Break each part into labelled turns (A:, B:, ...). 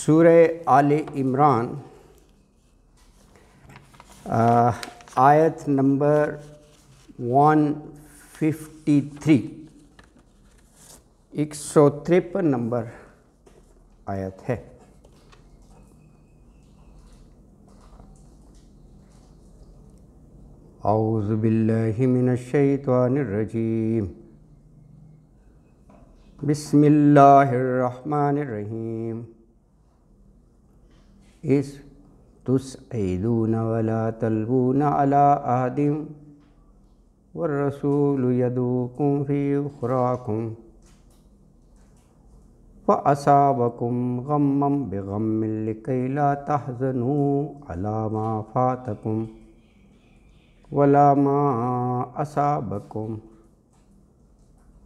A: سورہ آل عمران آیت number 153 153 number آیت ہے۔ اعوذ باللہ من الشیطان الرجیم، بسم اللہ الرحمن الرحیم۔ اذ تسعدون ولا تلوون على أحد والرسول يدعوكم في أخراكم فأصابكم غما بغم لكي لا تحزنوا على ما فاتكم ولا ما أصابكم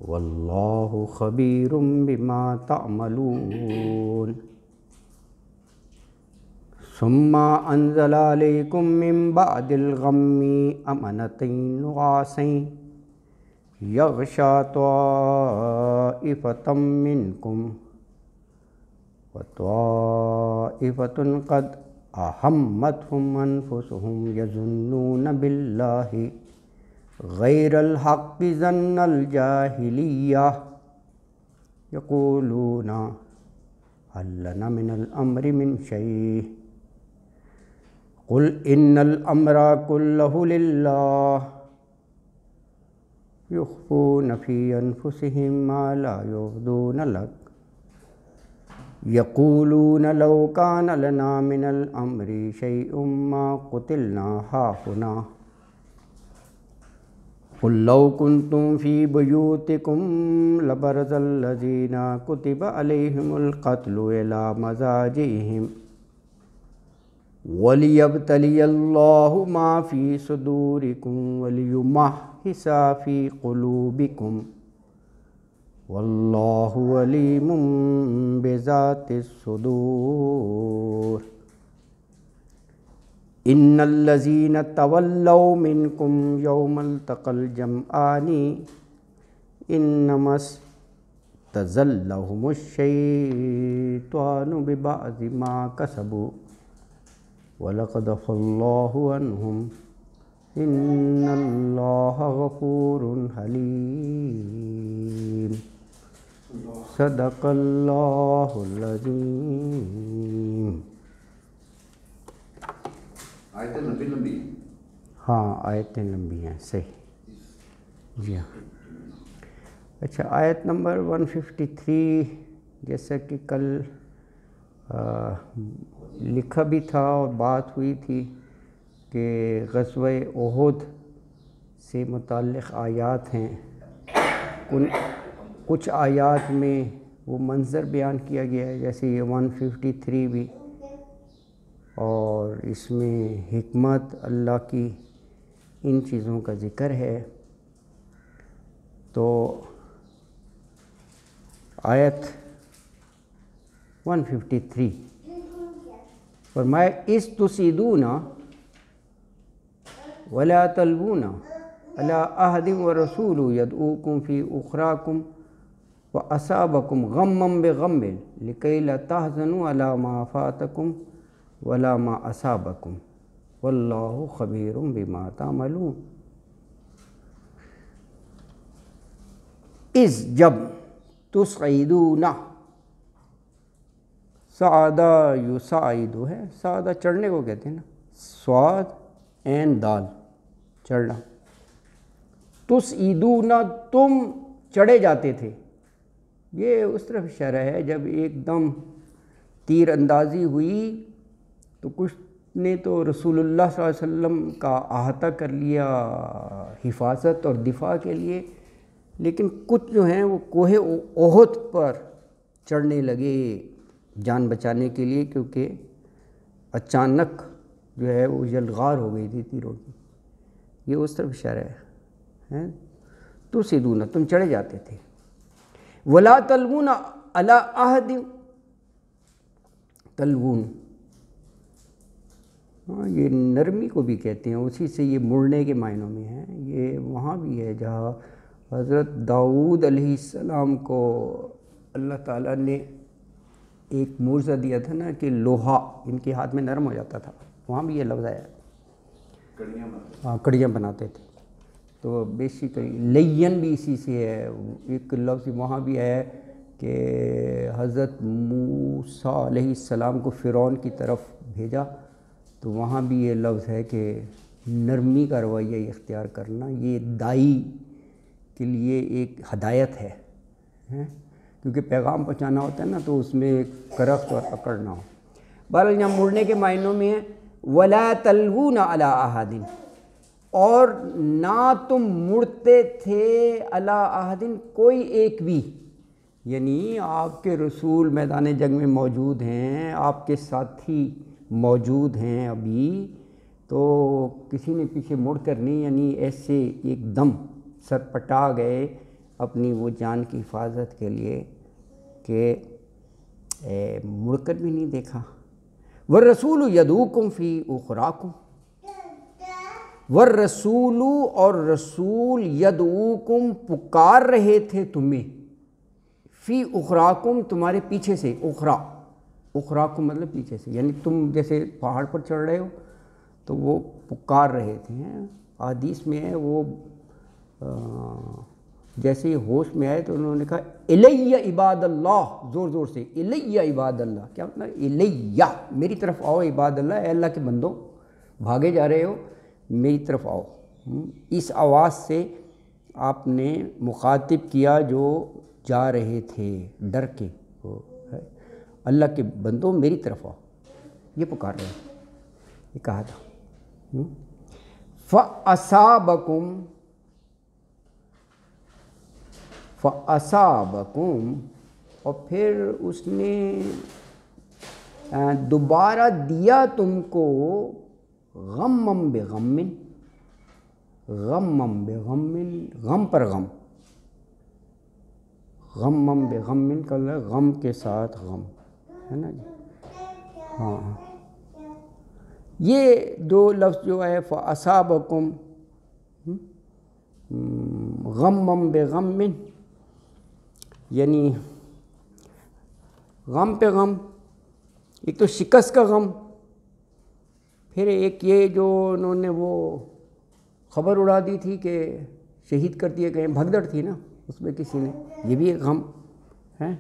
A: والله خبير بما تعملون۔ ثم انزل عليكم من بعد الغم أمنة نعاسا يغشى طائفة منكم وطائفة قد أهمتهم أنفسهم يظنون بالله غير الحق ظن الجاهلية يقولون هل لنا من الأمر من شيء قل إن الأمر كله لله يخفون في أنفسهم ما لا يبدون لك يقولون لو كان لنا من الأمر شيء ما قتلنا هاهنا قل لو كنتم في بيوتكم لبرز الذين كتب عليهم القتل إلى مضاجعهم وَلِيَبْتَلِيَ اللَّهُ مَا فِي صُدُورِكُمْ وَلِيُمَحِّصَ فِي قُلُوبِكُمْ وَاللَّهُ عَلِيمٌ بِذَاتِ الصُّدُورِ۔ إِنَّ الَّذِينَ تَوَلَّوْا مِنكُمْ يَوْمَ الْتَقَى الْجَمْعَانِ إِنَّمَا اسْتَزَلَّهُمُ الشَّيْطَانُ بِبَعْضِ مَا كَسَبُوا وَلَقَدْ عَفَا اللَّهُ عَنْهُمْ إِنَّ اللَّهَ غَفُورٌ حَلِيمٌ۔ صدق اللہ العظیم۔
B: آیتیں لمبی ہیں۔
A: ہاں آیتیں لمبی ہیں، صحیح جی ہاں۔ اچھا، آیت نمبر 153 جیسا کہ کل لکھا بھی تھا اور بات ہوئی تھی کہ غزوہ احد سے متعلق آیات ہیں، کچھ آیات میں وہ منظر بیان کیا گیا ہے، جیسے یہ 153 بھی، اور اس میں حکمت اللہ کی ان چیزوں کا ذکر ہے۔ تو آیت 153 فرمایا اذ تسعدون ولا تلوون على أحد والرسول يدعوكم في أخراكم وأصابكم غما بغم لكي لا تحزنوا على ما فاتكم ولا ما أصابكم والله خبير بما تعملون۔ اذ جب تسعدون، سعادہ یساعد ہے، سعادہ چڑھنے کو کہتے ہیں نا، سواد عین دال چڑھنا۔ تسعدون تم چڑھے جاتے تھے، یہ اس طرف اشارہ ہے جب ایک دم تیر اندازی ہوئی تو کچھ نے تو رسول اللہ صلی اللہ علیہ وسلم کا احاطہ کر لیا حفاظت اور دفاع کے لیے، لیکن کچھ جو ہیں وہ کوہ احد پر چڑھنے لگے جان بچانے کے لیے، کیونکہ اچانک جو ہے وہ یلغار ہو گئی تھی تیروں کی۔ یہ اس طرف اشارہ ہے۔ تسعدون تم چڑھے جاتے تھے، ولا تلوون علی احد، تلوون یہ نرمی کو بھی کہتے ہیں، اسی سے یہ مڑنے کے معنوں میں ہے۔ یہ وہاں بھی ہے جہاں حضرت داؤد علیہ السلام کو اللہ تعالیٰ نے ایک موضوع دیا تھا نا کہ لوہا ان کے ہاتھ میں نرم ہو جاتا تھا، وہاں بھی یہ لفظ آیا، کڑیاں بناتے تھے، تو بیسیکلی لین بھی اسی سے ہے، ایک لفظ وہاں بھی ہے کہ حضرت موسیٰ علیہ السلام کو فرعون کی طرف بھیجا، تو وہاں بھی یہ لفظ ہے کہ نرمی کا رویہ اختیار کرنا، یہ دائی کے لیے ایک ہدایت ہے، کیونکہ پیغام پہنچانا ہوتا ہے نا، تو اس میں ایک کرخت اور اکڑ نہ ہو۔ بہرحال یہاں مڑنے کے معنوں میں ہے وَلَا تَلْوُونَ عَلَىٰ أَحَدٍ، اور نہ تم مڑتے تھے علی احد، کوئی ایک بھی، یعنی آپ کے رسول میدان جنگ میں موجود ہیں، آپ کے ساتھی موجود ہیں ابھی، تو کسی نے پیچھے مڑ کر نہیں، یعنی ایسے ایک دم سرپٹا گئے اپنی وہ جان کی حفاظت کے لیے کہ مڑ کر بھی نہیں دیکھا۔ وَالرَّسُولُ يَدْعُوكُمْ فِي أُخْرَاكُمْ، والرسول، اور رسول یدعوکم پکار رہے تھے تمہیں، فی اخراکم تمہارے پیچھے سے، اخراکم مطلب پیچھے سے، یعنی تم جیسے پہاڑ پر چڑھ رہے ہو تو وہ پکار رہے تھے۔ حدیث میں ہے وہ جیسے ہی ہوش میں آئے تو انہوں نے کہا الیہ عباد اللہ، زور زور سے الیہ عباد اللہ، کیا مطلب الیہ، میری طرف آؤ عباد اللہ، اے اللہ کے بندوں بھاگے جا رہے ہو میری طرف آؤ۔ اس آواز سے آپ نے مخاطب کیا جو جا رہے تھے ڈر کے، اللہ کے بندوں میری طرف آؤ، یہ پکار رہے ہیں، یہ کہا تھا۔ فَأَصَابَكُمْ، اور پھر اس نے دوبارہ دیا تم کو غمم بغم، غمم بغم، غم پر غم، غمم بغم کا غم کے ساتھ غم ہے نا جی، ہاں یہ دو لفظ جو ہے فَأَصَابَكُمْ غمم بغم، یعنی غم پہ غم، ایک تو شکست کا غم، پھر ایک یہ جو انہوں نے وہ خبر اڑا دی تھی کہ شہید کر دیے گئے، بھگدڑ تھی نا اس میں کسی نے، یہ بھی ایک غم ہے،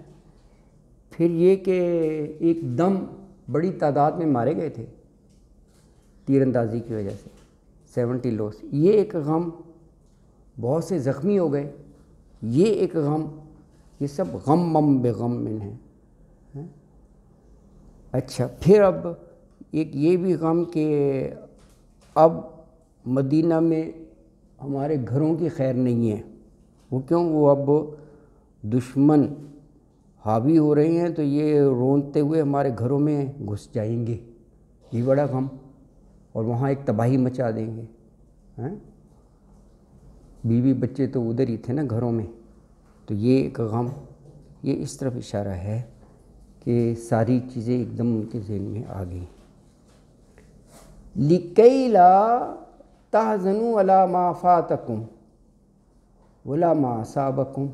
A: پھر یہ کہ ایک دم بڑی تعداد میں مارے گئے تھے تیر اندازی کی وجہ سے، 70 لوس، یہ ایک غم، بہت سے زخمی ہو گئے، یہ ایک غم، یہ سب غمم بغم ہیں۔ اچھا پھر اب ایک یہ بھی غم کہ اب مدینہ میں ہمارے گھروں کی خیر نہیں ہے، وہ کیوں، وہ اب دشمن حاوی ہو رہے ہیں تو یہ رونتے ہوئے ہمارے گھروں میں گھس جائیں گے، یہ بڑا غم، اور وہاں ایک تباہی مچا دیں گے، بیوی بچے تو ادھر ہی تھے نا گھروں میں، تو یہ ایک غم، یہ اس طرف اشارہ ہے کہ ساری چیزیں ایک دم ان کے ذہن میں آ گئیں۔ لِكَيْ لَا تَحْزَنُوا عَلَىٰ مَا فَاتَكُمْ وَلَا مَا أَصَابَكُمْ،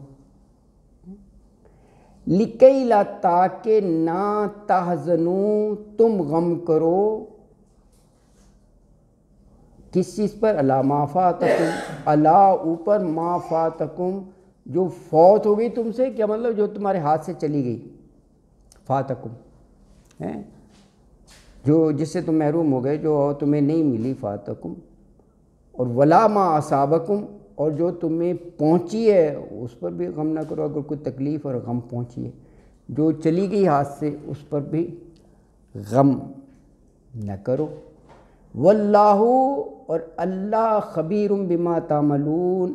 A: لِكَيْ لَا تاکہ نہ تحزنوا تم غم کرو، کس چیز پر، عَلَىٰ مَا فَاتَكُمْ، عَلَىٰ اوپر، مَا فَاتَكُمْ جو فوت ہو گئی تم سے، کیا مطلب جو تمہارے ہاتھ سے چلی گئی، فاتکم ہے جو جس سے تم محروم ہو گئے، جو تمہیں نہیں ملی، فاتکم، اور ولا ما اصابکم، اور جو تمہیں پہنچی ہے اس پر بھی غم نہ کرو، اگر کوئی تکلیف اور غم پہنچی ہے، جو چلی گئی ہاتھ سے اس پر بھی غم نہ کرو۔ واللہ، اور اللہ خبیر بما تعملون،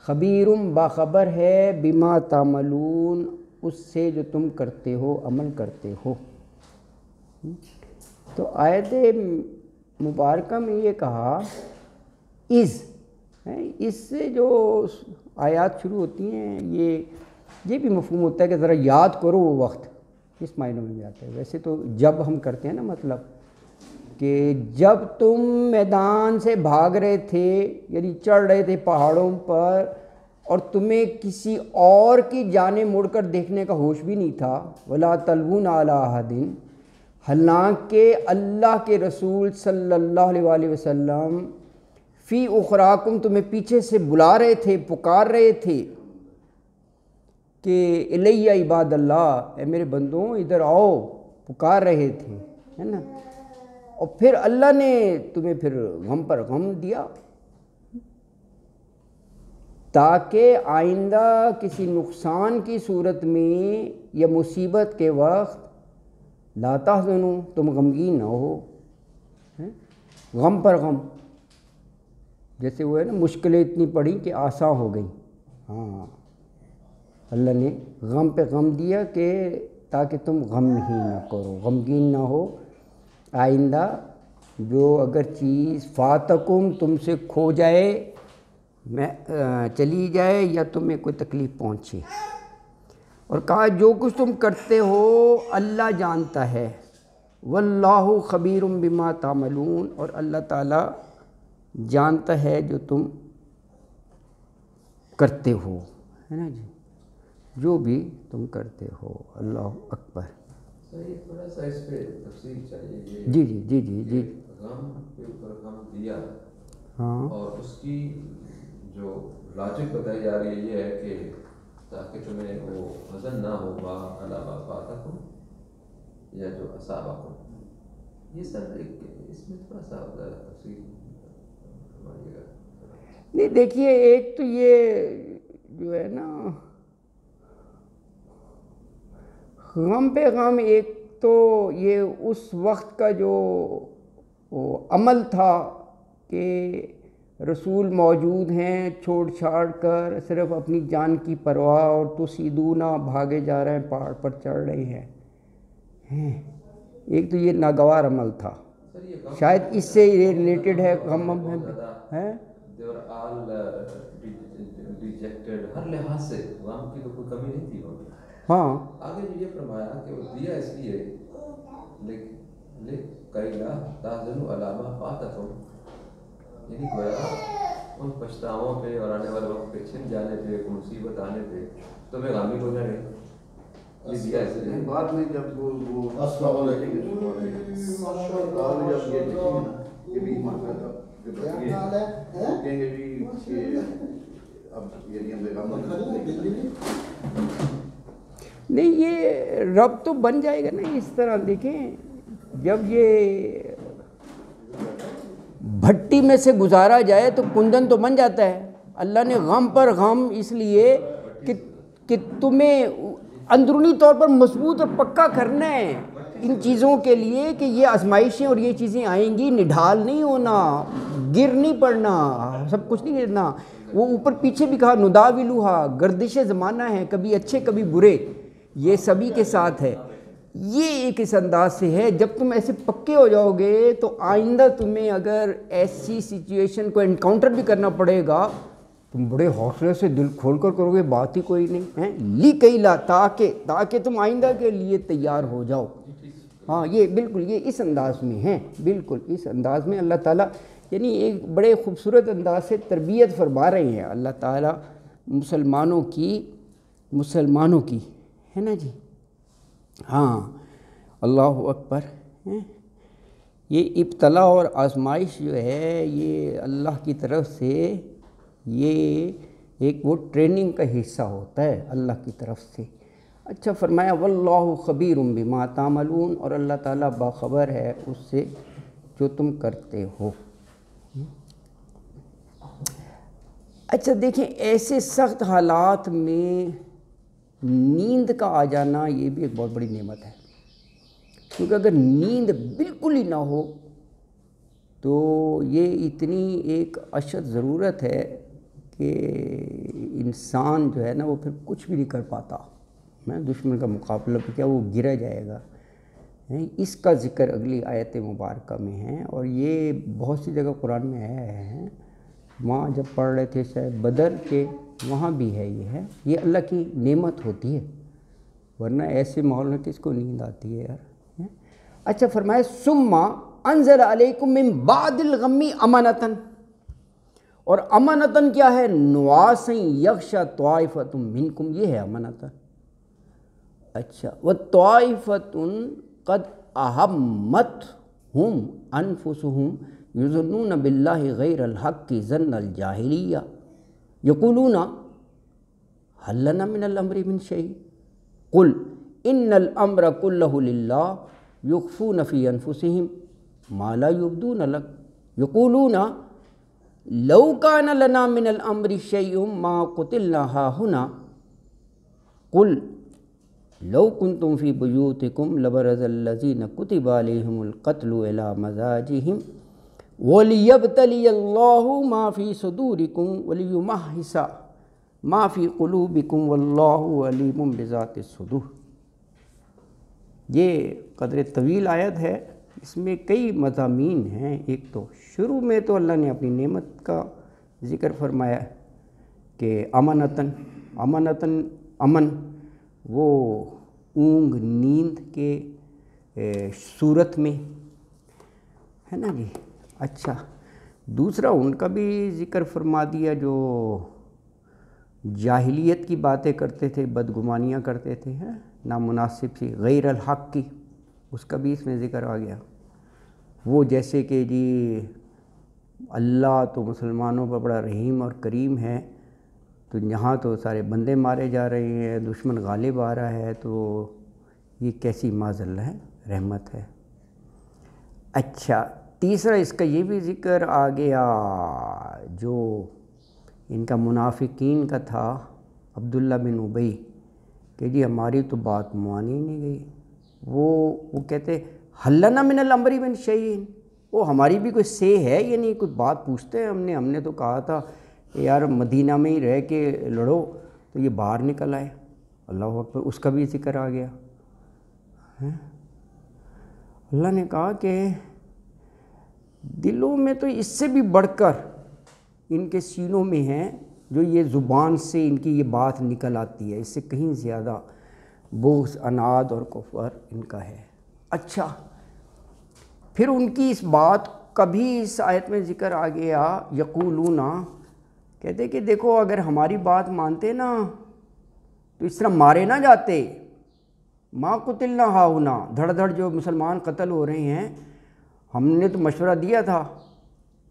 A: خبیر باخبر ہے، بما تعملون اس سے جو تم کرتے ہو، عمل کرتے ہو۔ تو آیت مبارکہ میں یہ کہا اس سے جو آیات شروع ہوتی ہیں یہ بھی مفہوم ہوتا ہے کہ ذرا یاد کرو وہ وقت، کس معنوں میں بھی آتا ہے، ویسے تو جب ہم کرتے ہیں نا، مطلب کہ جب تم میدان سے بھاگ رہے تھے، یعنی چڑھ رہے تھے پہاڑوں پر، اور تمہیں کسی اور کی جانب مڑ کر دیکھنے کا ہوش بھی نہیں تھا. ولا تلوون علی احد، حالانکہ اللہ کے رسول صلی اللہ علیہ وآلہ وسلم فی اخراکم تمہیں پیچھے سے بلا رہے تھے، پکار رہے تھے کہ الیہ عباد اللہ، اے میرے بندوں ادھر آؤ، پکار رہے تھے، ہے نا. اور پھر اللہ نے تمہیں پھر غم پر غم دیا تاکہ آئندہ کسی نقصان کی صورت میں یا مصیبت کے وقت لا تحزنوا، تم غمگین نہ ہو. غم پر غم، جیسے وہ ہے نا مشکلیں اتنی پڑی کہ آسان ہو گئی. ہاں اللہ نے غم پہ غم دیا کہ تاکہ تم غم ہی نہ کرو، غمگین نہ ہو. آئندہ جو اگر چیز فاتکم تم سے کھو جائے، میں چلی جائے یا تمہیں کوئی تکلیف پہنچے. اور کہا جو کچھ تم کرتے ہو اللہ جانتا ہے. واللہ خبیر بما تعملون، اور اللہ تعالیٰ جانتا ہے جو تم کرتے ہو، ہے نا جی، جو بھی تم کرتے ہو. اللہ اکبر.
B: تھوڑا سا اس پہ تفصیل چاہیے.
A: جی جی جی جی جی.
B: غم کے اوپر غم دیا،
A: ہاں،
B: اور اس کی جو لاجک بتائی جا رہی ہے یہ ہے کہ تاکہ تمہیں وہ حزن نہ ہو ما علی ما فاتکم یا جو اصابکم. یہ سب اس میں تھوڑا سا تفصیل فرمائیے گا.
A: نہیں دیکھیے، ایک تو یہ جو ہے نا غم پہ غم، ایک تو یہ اس وقت کا جو وہ عمل تھا کہ رسول موجود ہیں، چھوڑ چھاڑ کر صرف اپنی جان کی پرواہ، اور تو سیدونا بھاگے جا رہے ہیں، پہاڑ پر چڑھ رہے ہیں. ایک تو یہ ناگوار عمل تھا، شاید اس سے یہ ریلیٹڈ ہے. غم ہے
B: ہر لحاظ سے غم کی تو کوئی کمی نہیں تھی.
A: ہاں،
B: آگے یہ فرمایا کہ وہ دیا اس لیے کئی لا تحزنوا علی ما فاتکم، یعنی گویا ان پچھتاووں پہ اور آنے والے وقت پہ چھن جانے پہ، کوئی مصیبت آنے پہ تمہیں غامی ہو جائے. یہ دیا اس لیے
C: بعد میں جب وہ جب یہ دیکھیں گے نا یہ بھی کہیں گے جی کہ اب یعنی ہم
A: نہیں، یہ رب تو بن جائے گا نا اس طرح. دیکھیں جب یہ بھٹی میں سے گزارا جائے تو کندن تو بن جاتا ہے. اللہ نے غم پر غم اس لیے کہ تمہیں اندرونی طور پر مضبوط اور پکا کرنا ہے ان چیزوں کے لیے کہ یہ آزمائشیں اور یہ چیزیں آئیں گی، نڈھال نہیں ہونا، گر نہیں پڑنا، سب کچھ نہیں گرنا. وہ اوپر پیچھے بھی کہا نداولوہا، گردش زمانہ ہے، کبھی اچھے کبھی برے، یہ سبھی کے ساتھ ہے. یہ ایک اس انداز سے ہے. جب تم ایسے پکے ہو جاؤ گے تو آئندہ تمہیں اگر ایسی سچویشن کو انکاؤنٹر بھی کرنا پڑے گا تم بڑے حوصلے سے دل کھول کر کرو گے، بات ہی کوئی نہیں ہے. لی کئی لا، تاکہ تم آئندہ کے لیے تیار ہو جاؤ. ہاں یہ بالکل یہ اس انداز میں ہے، بالکل اس انداز میں اللہ تعالیٰ یعنی ایک بڑے خوبصورت انداز سے تربیت فرما رہے ہیں اللہ تعالیٰ مسلمانوں کی، ہے نا جی. ہاں اللہ اکبر. یہ ابتلا اور آزمائش جو ہے یہ اللہ کی طرف سے یہ ایک وہ ٹریننگ کا حصہ ہوتا ہے اللہ کی طرف سے. اچھا فرمایا واللہ خبیر بما تعملون، اور اللہ تعالیٰ باخبر ہے اس سے جو تم کرتے ہو. اچھا دیکھیں، ایسے سخت حالات میں نیند کا آ جانا یہ بھی ایک بہت بڑی نعمت ہے، کیونکہ اگر نیند بالکل ہی نہ ہو تو یہ اتنی ایک اشد ضرورت ہے کہ انسان جو ہے نا وہ پھر کچھ بھی نہیں کر پاتا. دشمن کا مقابلہ پہ کیا وہ گرا جائے گا. اس کا ذکر اگلی آیت مبارکہ میں ہے، اور یہ بہت سی جگہ قرآن میں آیا ہے. وہاں جب پڑھ رہے تھے شاید بدر کے، وہاں بھی ہے. یہ اللہ کی نعمت ہوتی ہے، ورنہ ایسے ماحول میں کس کو نیند آتی ہے یار. اچھا فرمایا ثم انزل علیکم من بعد الغم امانۃ، اور امنتن کیا ہے؟ نعاسن یغشا طائفۃ منکم، یہ ہے امنتن۔ اچھا، وطائفۃ قد اہمتہم انفسہم یظنون باللہ غیر الحق ظن الجاہلیہ یقولون هل لنا من الامر من شیء قل ان الامر کلہ للہ یخفون فی انفسہم ما لا یبدون لک یقولون لو کان لنا من الامر شیء ما قتلنا ہاہنا قل لو کنتم فی بیوتکم لبرز الذین کتب علیہم القتل الی مضاجعہم وَلِيَبْتَلِيَ اللَّهُ مَا فِي صُدُورِكُمْ وَلِيُمَحِّصَ مَا فِي قُلُوبِكُمْ وَاللَّهُ عَلِيمٌ بِذَاتِ الصُّدُورِ۔ یہ قدر طویل آیت ہے، اس میں کئی مضامین ہیں۔ ایک تو شروع میں تو اللہ نے اپنی نعمت کا ذکر فرمایا کہ امنتن امن وہ اونگ نیند کے صورت میں ہے نا جی۔ اچھا، دوسرا ان کا بھی ذکر فرما دیا جو جاہلیت کی باتیں کرتے تھے، بدگمانیاں کرتے تھے، نامناسب سی غیر الحق کی، اس کا بھی اس میں ذکر آ گیا۔ وہ جیسے کہ جی اللہ تو مسلمانوں پر بڑا رحیم اور کریم ہے، تو یہاں تو سارے بندے مارے جا رہے ہیں، دشمن غالب آ رہا ہے، تو یہ کیسی معذلہ ہے، رحمت ہے۔ اچھا، تیسرا اس کا یہ بھی ذکر آ گیا جو ان کا منافقین کا تھا، عبداللہ بن ابی، کہ جی ہماری تو بات مانی نہیں گئی۔ وہ کہتے حل لنا من الامر من شیء، وہ ہماری بھی کوئی سے ہے یا نہیں، کوئی بات پوچھتے ہیں ہم نے تو کہا تھا کہ یار مدینہ میں ہی رہ کے لڑو، تو یہ باہر نکل آئے۔ اللہ اکبر، اس کا بھی ذکر آ گیا۔ اللہ نے کہا کہ دلوں میں تو اس سے بھی بڑھ کر ان کے سینوں میں ہیں، جو یہ زبان سے ان کی یہ بات نکل آتی ہے، اس سے کہیں زیادہ بغض، عناد اور کفر ان کا ہے۔ اچھا، پھر ان کی اس بات کا بھی اس آیت میں ذکر آ گیا، یقولون، کہتے کہ دیکھو اگر ہماری بات مانتے نا تو اس طرح مارے نہ جاتے، ما قتلنا ہاہنا، دھڑ دھڑ جو مسلمان قتل ہو رہے ہیں، ہم نے تو مشورہ دیا تھا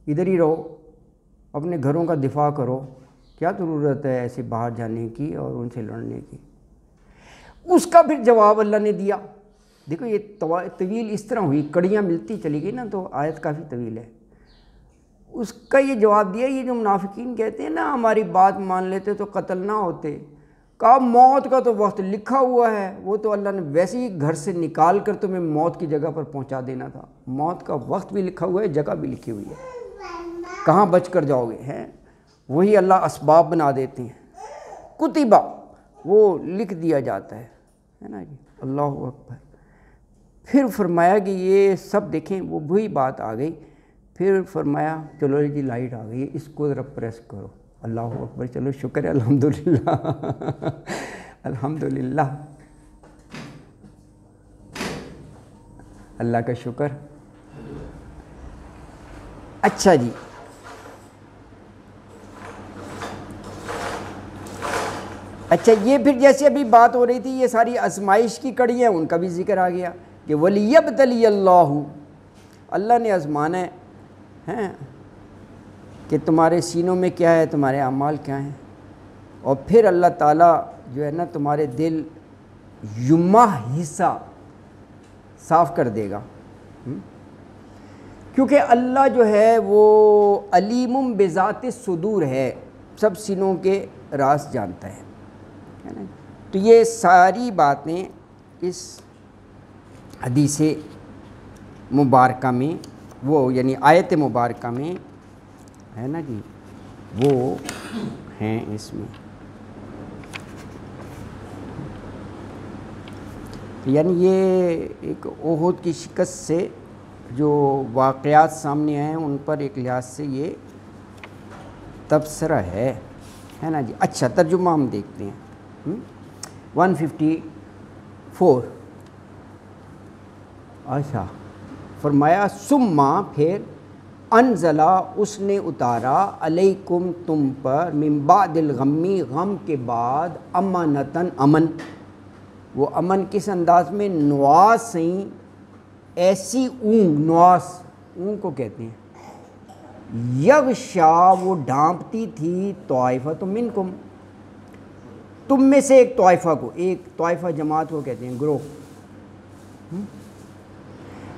A: ادھر ہی رہو، اپنے گھروں کا دفاع کرو، کیا ضرورت ہے ایسے باہر جانے کی اور ان سے لڑنے کی۔ اس کا پھر جواب اللہ نے دیا۔ دیکھو یہ طویل اس طرح ہوئی، کڑیاں ملتی چلی گئی نا، تو آیت کافی طویل ہے۔ اس کا یہ جواب دیا، یہ جو منافقین کہتے ہیں نا ہماری بات مان لیتے تو قتل نہ ہوتے، کہا موت کا تو وقت لکھا ہوا ہے، وہ تو اللہ نے ویسے ہی گھر سے نکال کر تمہیں موت کی جگہ پر پہنچا دینا تھا، موت کا وقت بھی لکھا ہوا ہے، جگہ بھی لکھی ہوئی ہے، کہاں بچ کر جاؤ گے، ہیں وہی اللہ اسباب بنا دیتے ہیں، کتبہ وہ لکھ دیا جاتا ہے نا جی۔ اللہ اکبر۔ پھر فرمایا کہ یہ سب دیکھیں، وہ وہی بات آ گئی، پھر فرمایا چلو جی لائٹ آ گئی ہے، اس کو ذرا پریس کرو۔ اللہ اکبر، چلو شکر ہے، الحمدللہ الحمدللہ، اللہ کا شکر۔ اچھا جی، اچھا یہ پھر جیسے ابھی بات ہو رہی تھی یہ ساری آزمائش کی کڑیاں، ان کا بھی ذکر آ گیا کہ وَلِيَبْتَلِيَ اللَّهُ، اللہ نے آزمانا ہے کہ تمہارے سینوں میں کیا ہے، تمہارے اعمال کیا ہیں، اور پھر اللہ تعالیٰ جو ہے نا تمہارے دل حصہ صاف کر دے گا، کیونکہ اللہ جو ہے وہ علیم بذات الصدور ہے، سب سینوں کے راز جانتا ہے نا۔ تو یہ ساری باتیں اس حدیث مبارکہ میں، وہ یعنی آیت مبارکہ میں ہے نا جی، وہ ہیں اس میں۔ یعنی یہ ایک احد کی شکست سے جو واقعات سامنے آئے ہیں ان پر ایک لحاظ سے یہ تبصرہ ہے نا جی۔ اچھا ترجمہ ہم دیکھتے ہیں 154۔ اچھا فرمایا ثم، پھر انزلہ اس نے اتارا علیکم تم پر من بعد الغمی غم کے بعد امانتاً امن. وہ امن کس انداز میں؟ نواس سیں ایسی اونگ، نواس اونگ کو کہتے ہیں، یغشا وہ ڈھانپتی تھی طائفۃ منکم تم میں سے ایک طائفہ کو، ایک طائفہ جماعت کو کہتے ہیں، گروہ.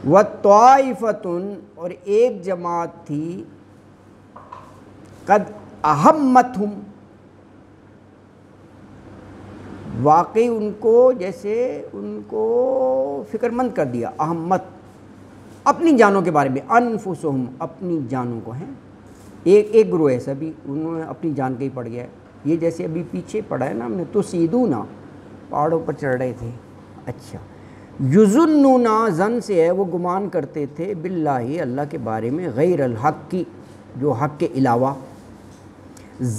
A: وَطَائِفَةٌ اور ایک جماعت تھی قد اہمتہم واقعی ان کو جیسے ان کو فکر مند کر دیا، اہمت اپنی جانوں کے بارے میں، انفسہم اپنی جانوں کو ہیں. ایک گروہ ایسا بھی انہوں نے اپنی جان کا ہی پڑ گیا ہے. یہ جیسے ابھی پیچھے پڑھا ہے نا ہم نے، تو سیدونا پہاڑوں پر چڑھ رہے تھے. اچھا، یظنون زن سے ہے وہ گمان کرتے تھے باللہ اللہ کے بارے میں، غیر الحق کی جو حق کے علاوہ،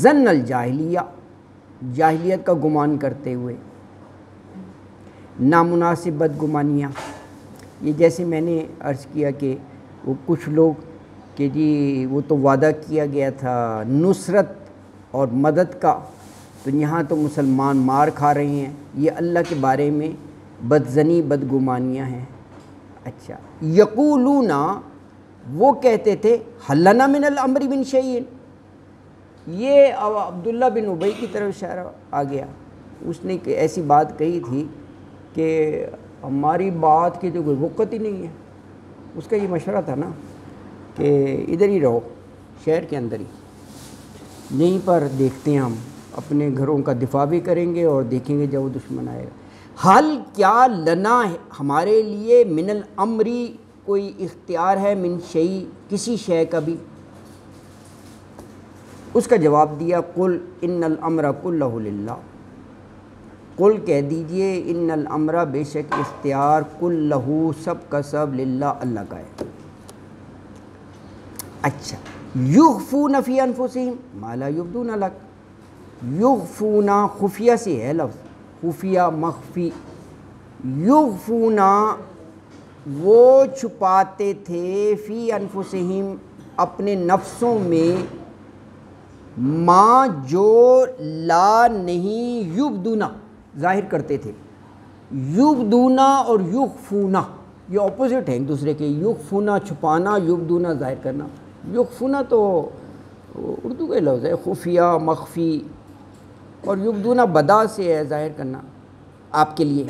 A: ظن الجاہلیہ جاہلیت کا گمان کرتے ہوئے، نامناسب بدگمانیاں. یہ جیسے میں نے عرض کیا کہ وہ کچھ لوگ کہ جی وہ تو وعدہ کیا گیا تھا نصرت اور مدد کا، تو یہاں تو مسلمان مار کھا رہے ہیں. یہ اللہ کے بارے میں بدظنی بدگمانیاں ہیں. اچھا، یقولون وہ کہتے تھے حل لنا من الامر من شیء. یہ عبداللہ بن ابی کی طرف اشارہ آ گیا. اس نے ایسی بات کہی تھی کہ ہماری بات کی تو کوئی وقت ہی نہیں ہے. اس کا یہ مشورہ تھا نا کہ ادھر ہی رہو، شہر کے اندر ہی، یہیں پر دیکھتے ہیں ہم اپنے گھروں کا دفاع بھی کریں گے اور دیکھیں گے جب وہ دشمن آئے گا. حل کیا لنا ہے ہمارے لیے من الامری کوئی اختیار ہے، من شیء کسی شے کا بھی. اس کا جواب دیا قل ان الامر کلہ للہ، قل کہہ دیجئے ان الامر بے شک اختیار کلہ سب کا سب للہ اللہ کا ہے. اچھا، یخفون فی انفسہم ما لا یبدون لک. یخفون خفیہ سے ہے لفظ، خفیہ مخفی. یخفون وہ چھپاتے تھے فی انفسہم اپنے نفسوں میں، ما جو لا نہیں یبدونا ظاہر کرتے تھے. یبدونا اور یخفونا یہ اپوزٹ ہیں ایک دوسرے کے. یخفونا چھپانا، یبدونا ظاہر کرنا. یخفونا تو اردو کا لفظ ہے، خفیہ مخفی، اور یبدونا بدا سے ہے ظاہر کرنا آپ کے لیے.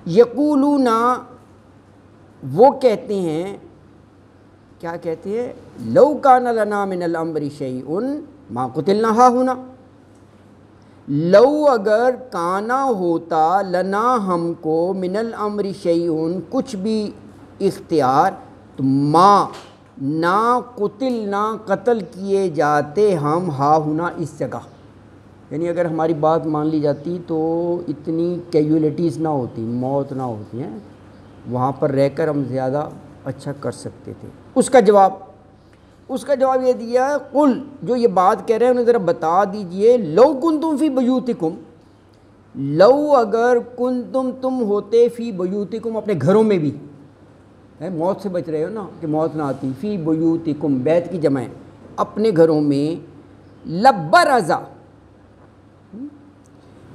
A: یقولون وہ کہتے ہیں، کیا کہتے ہیں؟ لو کان لنا من الامر شیء ما قتلنا ہاہنا. لو اگر کانا ہوتا لنا ہم کو من الامر شیء کچھ بھی اختیار، تو ما نہ قتلنا قتل کیے جاتے ہم ہاہنا اس جگہ. یعنی اگر ہماری بات مان لی جاتی تو اتنی کیجولیٹیز نہ ہوتی، موت نہ ہوتی ہیں، وہاں پر رہ کر ہم زیادہ اچھا کر سکتے تھے. اس کا جواب یہ دیا قل جو یہ بات کہہ رہے ہیں انہیں ذرا بتا دیجئے لو کنتم فی بیوتکم، لو اگر کنتم تم ہوتے فی بیوتکم اپنے گھروں میں بھی، موت سے بچ رہے ہو نا کہ موت نہ آتی. فی بیوتکم بیت کی جمع ہے، اپنے گھروں میں. لبرزا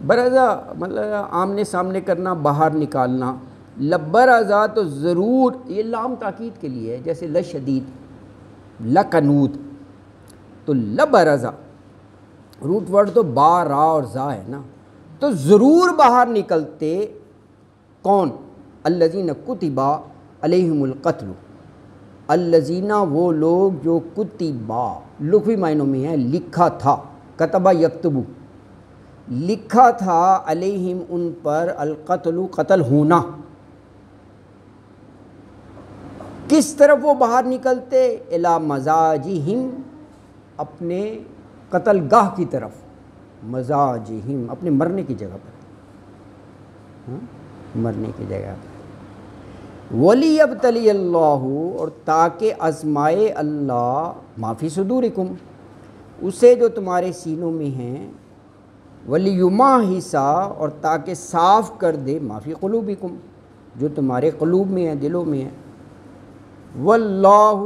A: برزا مطلب آمنے سامنے کرنا، باہر نکالنا. لبرزا تو ضرور، یہ لام تاکید کے لیے ہے، جیسے لشدید لکنود. تو لبرزا روٹ ورڈ تو با را اور زا ہے نا، تو ضرور باہر نکلتے. کون؟ الذین کتبا علیہم القتل، الذین وہ لوگ جو کتبا لغوی معنوں میں ہے لکھا تھا، کتبہ یکتبو لکھا تھا، علیہم ان پر، القتل قتل ہونا. کس طرف وہ باہر نکلتے؟ الی مزاجہم اپنے قتل گاہ کی طرف، مزاجہم اپنے مرنے کی جگہ پر، مرنے کی جگہ پر. وَلِيَبْتَلِيَ اللَّهُ اور تاکہ آزمائے اللہ، ما فی صدورکم اسے جو تمہارے سینوں میں ہیں، وَلِيُمَحِصَ اور تاکہ صاف کر دے، ما فی قلوبکم جو تمہارے قلوب میں ہیں، دلوں میں ہیں. واللہ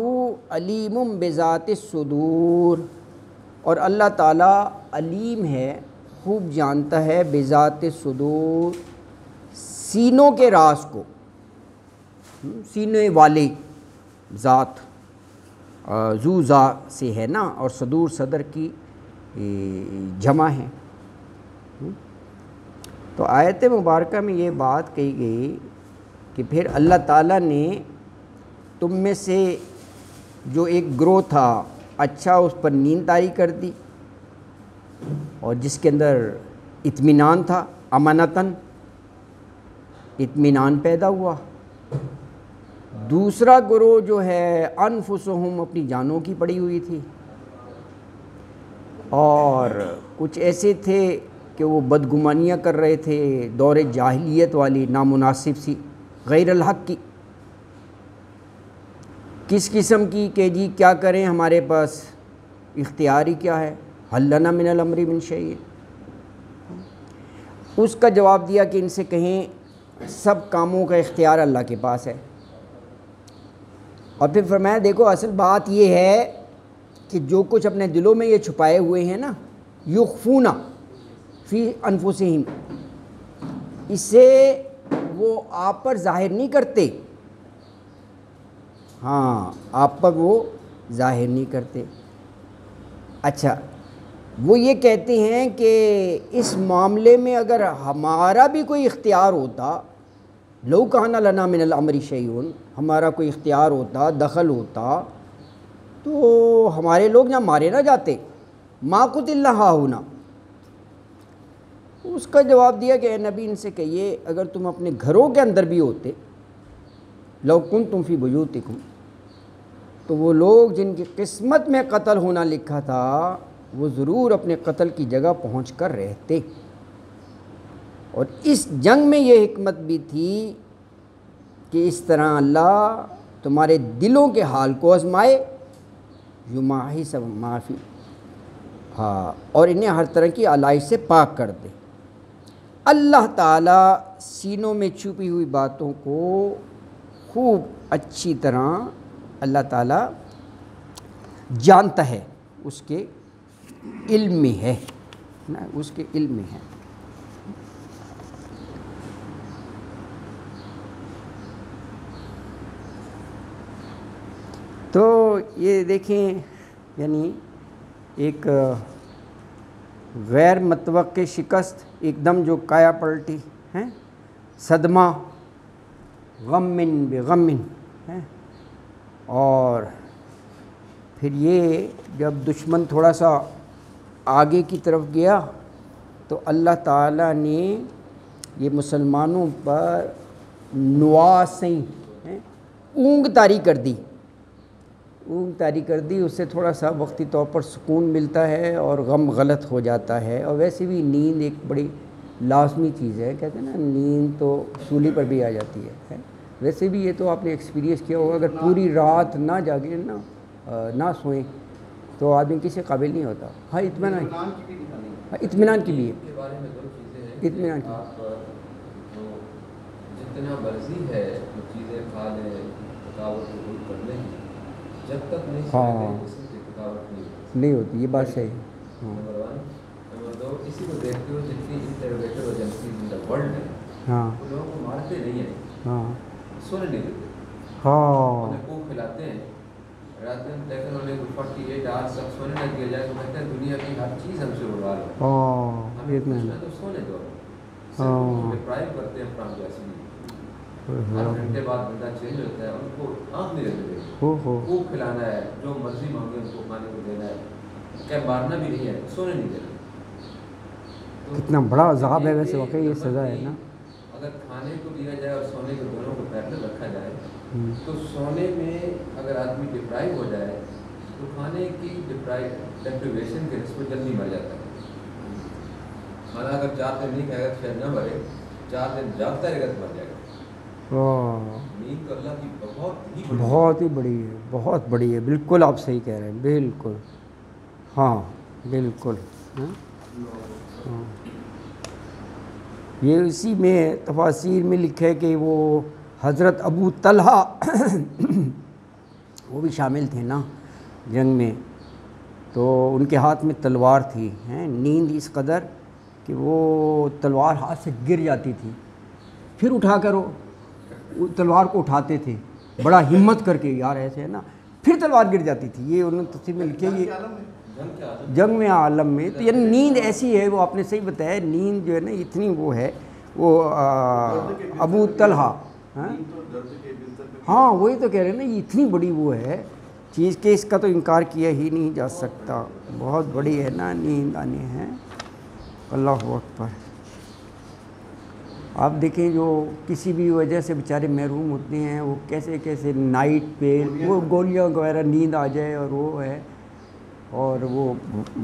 A: علیم بذات الصدور، اور اللہ تعالیٰ علیم ہے، خوب جانتا ہے، بذات الصدور، سینوں کے راز کو، سینے والے ذات، ذو ذا سے ہے نا، اور صدور صدر کی جمع ہے۔ تو آیت مبارکہ میں یہ بات کہی گئی کہ پھر اللہ تعالیٰ نے تم میں سے جو ایک گروہ تھا اچھا، اس پر نیند طاری کر دی، اور جس کے اندر اطمینان تھا، امانتاً اطمینان پیدا ہوا۔ دوسرا گروہ جو ہے انفسہم، اپنی جانوں کی پڑی ہوئی تھی، اور کچھ ایسے تھے کہ وہ بدگمانیاں کر رہے تھے، دور جاہلیت والی نامناسب سی، غیر الحق کی، کس قسم کی کہ جی کیا کریں، ہمارے پاس اختیار ہی کیا ہے، حل لنا من الامر من شیء۔ اس کا جواب دیا کہ ان سے کہیں سب کاموں کا اختیار اللہ کے پاس ہے۔ اور پھر فرمایا دیکھو اصل بات یہ ہے کہ جو کچھ اپنے دلوں میں یہ چھپائے ہوئے ہیں نا، یخفون فی انفسہم، اسے وہ آپ پر ظاہر نہیں کرتے، ہاں آپ پر وہ ظاہر نہیں کرتے۔ اچھا، وہ یہ کہتے ہیں کہ اس معاملے میں اگر ہمارا بھی کوئی اختیار ہوتا، لو کان لنا من الامر شیء، ہمارا کوئی اختیار ہوتا، دخل ہوتا، تو ہمارے لوگ نہ مارے نہ جاتے، ما قتلنا ہاہنا۔ اس کا جواب دیا کہ اے نبی ان سے کہیے اگر تم اپنے گھروں کے اندر بھی ہوتے، لو کنتم فی بیوتکم، تو وہ لوگ جن کی قسمت میں قتل ہونا لکھا تھا وہ ضرور اپنے قتل کی جگہ پہنچ کر رہتے۔ اور اس جنگ میں یہ حکمت بھی تھی کہ اس طرح اللہ تمہارے دلوں کے حال کو آزمائے، یماحص ما فی، ہاں، اور انہیں ہر طرح کی علائش سے پاک کر دے۔ اللہ تعالیٰ سینوں میں چھپی ہوئی باتوں کو خوب اچھی طرح اللہ تعالیٰ جانتا ہے، اس کے علم میں ہے نا، اس کے علم میں ہے۔ تو یہ دیکھیں، یعنی ایک غیر متوقع شکست، ایک دم جو کایا پلٹی ہے، صدمہ، غم بغم ہے، اور پھر یہ جب دشمن تھوڑا سا آگے کی طرف گیا تو اللہ تعالیٰ نے یہ مسلمانوں پر نواسیں اونگ طاری کر دی، اونگ طاری کر دی، اس سے تھوڑا سا وقتی طور پر سکون ملتا ہے اور غم غلط ہو جاتا ہے۔ اور ویسے بھی نیند ایک بڑی لازمی چیز ہے، کہتے ہیں نا نیند تو سولی پر بھی آ جاتی ہے۔ ویسے بھی یہ تو آپ نے ایکسپیرینس کیا ہوگا، اگر پوری رات نہ جاگیں نہ سوئیں تو آدمی کسی قابل نہیں ہوتا۔ ہاں اطمینان، ہاں اطمینان کے لیے،
B: کے بارے میں دو چیزیں ہیں،
A: اطمینان کی،
B: آپ جتنا مرضی ہے جو چیزیں کھا لیں تھکاوٹ کو دور کرنے کی، جب تک نہیں سوئیں جسم کی تھکاوٹ نہیں
A: ہوتی، یہ بات صحیح ہے۔
B: نمبر 1۔ نمبر 2، اسی کو دیکھتے ہوئے جتنی انٹروگیٹر ایجنسیز ان دا ورلڈ ہیں،
A: ہاں
B: وہ لوگوں کو مارتے نہیں ہیں،
A: ہاں
B: سونے نہیں دیتے،
A: ہاں
B: انہیں کو کھلاتے ہیں رات میں، لیکن انہیں 48 آورس تک سونے نہ دیا جائے تو کہتے ہیں دنیا کی ہر چیز ہم سے اڑوا لو، ہمیں کچھ نہ تو سونے دو، صرف ڈپرائیو کرتے ہیں اپنا جیسے، ہر گھنٹے بعد بندہ چینج ہوتا ہے، ان کو آنکھ نہیں لگے، خوب کھلانا ہے، جو مرضی مانگے ان کو کھانے کو دینا ہے، کیا مارنا بھی نہیں ہے، سونے نہیں دینا۔
A: کتنا بڑا عذاب ہے ویسے، واقعی یہ سزا ہے نا۔
B: اگر کھانے کو دیا جائے اور سونے کے دونوں کو پیرلل رکھا جائے تو سونے میں اگر آدمی ڈپرائیو ہو جائے تو کھانے کی ڈپریویشن کے نسبت جلدی مر جاتا ہے۔ کھانا اگر 4 دن نہیں کھائے گا تو شاید نہ مرے، 4 دن جاگتا رہے گا تو مر جائے گا۔ نیند تو اللہ کی بہت ہی بڑی
A: ہے، بہت بڑی ہے، بالکل آپ صحیح کہہ رہے ہیں، بالکل، ہاں بالکل۔ یہ اسی میں تفاسیر میں لکھا ہے کہ وہ حضرت ابو طلحہ وہ بھی شامل تھے نا جنگ میں، تو ان کے ہاتھ میں تلوار تھی، نیند اس قدر کہ وہ تلوار ہاتھ سے گر جاتی تھی، پھر اٹھا کر وہ تلوار کو اٹھاتے تھے بڑا ہمت کر کے، یار ایسے ہے نا، پھر تلوار گر جاتی تھی. یہ انہوں نے تفسیر میں لکھی ہے، یہ جنگ میں عالم میں. تو یعنی نیند ایسی ہے، وہ آپ نے صحیح بتایا، نیند جو ہے نا اتنی وہ ہے. وہ ابو طلحہ، ہاں وہی تو کہہ رہے ہیں نا، یہ اتنی بڑی وہ ہے چیز کہ اس کا تو انکار کیا ہی نہیں جا سکتا. بہت بڑی ہے نا نیند آنے ہیں. اللہ اکبر. آپ دیکھیں جو کسی بھی وجہ سے بیچارے محروم ہوتے ہیں، وہ کیسے کیسے نائٹ پہ وہ گولیاں وغیرہ نیند آ جائے اور وہ ہے، اور وہ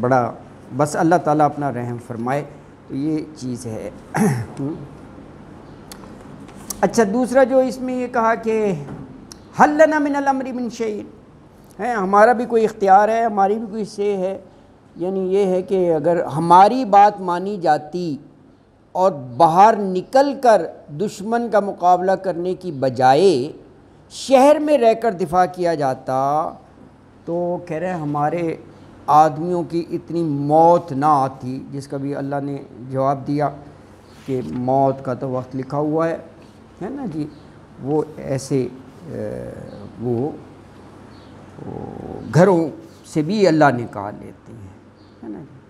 A: بڑا، بس اللہ تعالیٰ اپنا رحم فرمائے. تو یہ چیز ہے. اچھا دوسرا جو اس میں یہ کہا کہ حل لنا من الامر من شیء، ہے ہمارا بھی کوئی اختیار ہے، ہماری بھی کوئی سے ہے. یعنی یہ ہے کہ اگر ہماری بات مانی جاتی اور باہر نکل کر دشمن کا مقابلہ کرنے کی بجائے شہر میں رہ کر دفاع کیا جاتا، تو کہہ رہے ہیں ہمارے آدمیوں کی اتنی موت نہ آتی، جس کا بھی اللہ نے جواب دیا کہ موت کا تو وقت لکھا ہوا ہے نا جی. وہ ایسے وہ گھروں سے بھی اللہ نکال لیتے ہیں، ہے نا جی.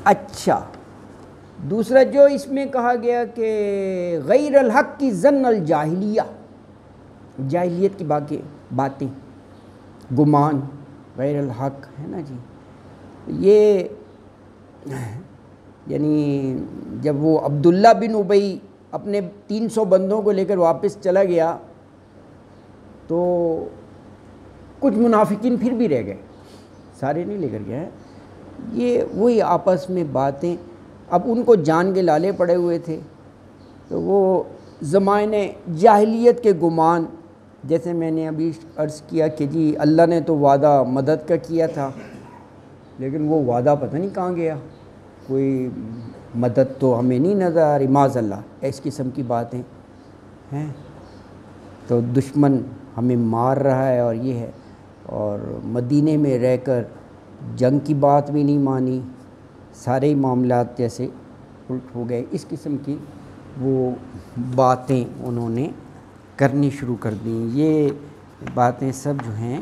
A: اچھا دوسرا جو اس میں کہا گیا کہ غیر الحق کی ظن الجاہلیہ، جاہلیت کی باتیں، گمان غیر الحق، ہے نا جی. یہ یعنی جب وہ عبداللہ بن ابی اپنے 300 بندوں کو لے کر واپس چلا گیا تو کچھ منافقین پھر بھی رہ گئے، سارے نہیں لے کر گئے. یہ وہی آپس میں باتیں، اب ان کو جان کے لالے پڑے ہوئے تھے، تو وہ زمانے جاہلیت کے گمان، جیسے میں نے ابھی عرض کیا کہ جی اللہ نے تو وعدہ مدد کا کیا تھا، لیکن وہ وعدہ پتہ نہیں کہاں گیا، کوئی مدد تو ہمیں نہیں نظر آ رہی، معاذ اللہ اس قسم کی باتیں ہیں. تو دشمن ہمیں مار رہا ہے اور یہ ہے، اور مدینے میں رہ کر جنگ کی بات بھی نہیں مانی، سارے معاملات جیسے الٹ ہو گئے. اس قسم کی وہ باتیں انہوں نے کرنی شروع کر دیں. یہ باتیں سب جو ہیں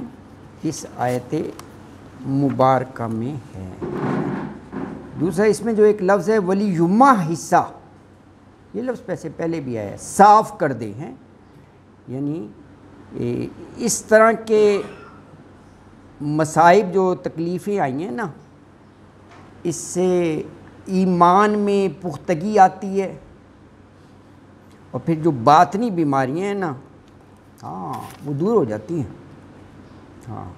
A: اس آیت مبارکہ میں ہیں. دوسرا اس میں جو ایک لفظ ہے ولیمہ حصہ، یہ لفظ پیسے پہلے بھی آیا ہے، صاف کر دے ہیں. یعنی اس طرح کے مصائب جو تکلیفیں آئی ہیں نا، اس سے ایمان میں پختگی آتی ہے، اور پھر جو باطنی بیماریاں ہیں نا، ہاں وہ دور ہو جاتی ہیں. ہاں